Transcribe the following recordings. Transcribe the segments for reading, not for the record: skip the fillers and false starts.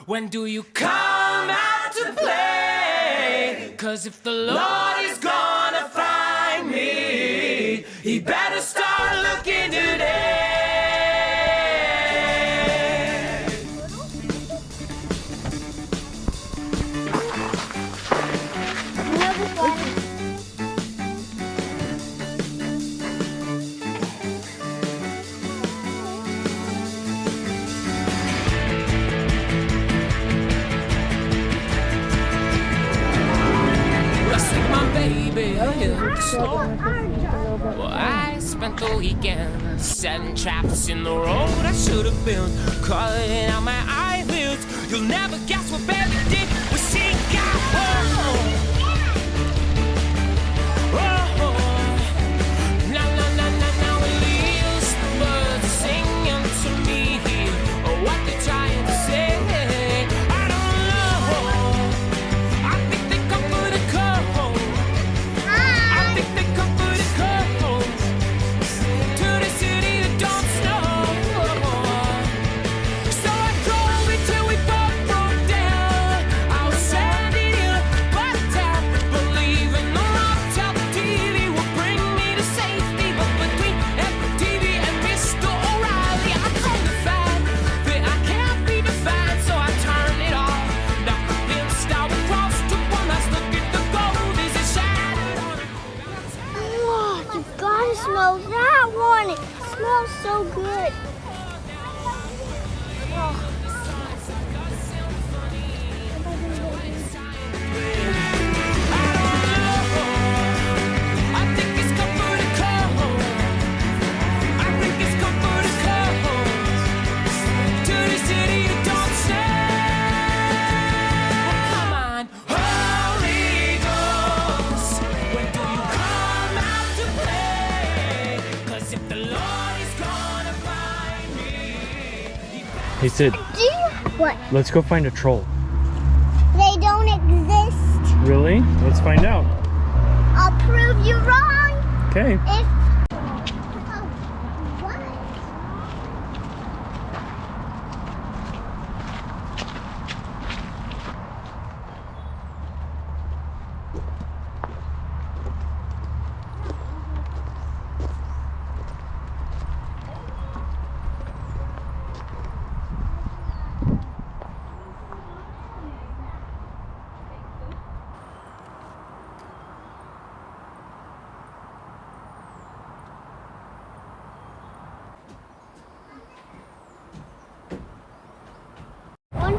When do you come out to play? 'Cause if the Lord is gonna find me, he better start looking today. Well, I spent the weekend setting traps in the road. I should have been calling out my eyelids. You'll never guess what baby did when she got home. Oh, na na na na na, leaves the birds singing to me. Oh, what they trying to say? I don't know. I think they come for the cold. Smell that one. It smells so good. He said, what? Let's go find a troll. They don't exist. Really? Let's find out. I'll prove you wrong. Okay. What?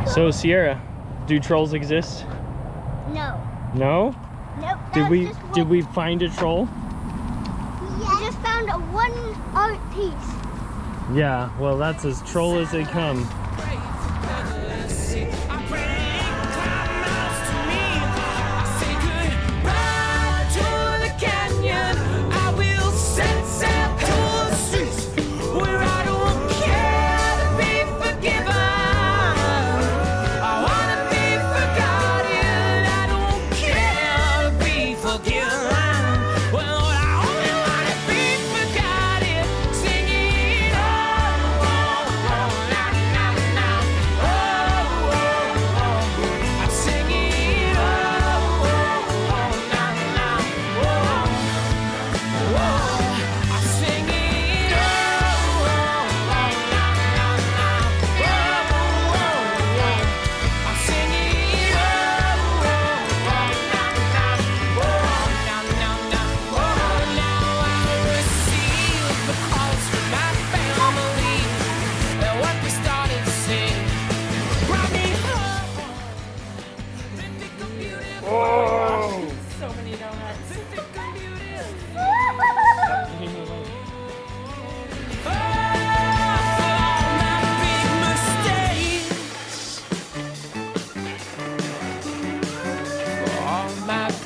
So Sierra, do trolls exist? No. No? Nope. Did we find a troll? Yeah. I just found a one art piece. Yeah, well that's as troll as they come.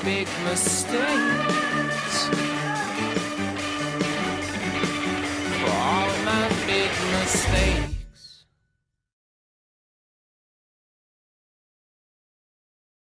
Big mistakes, for all my big mistakes.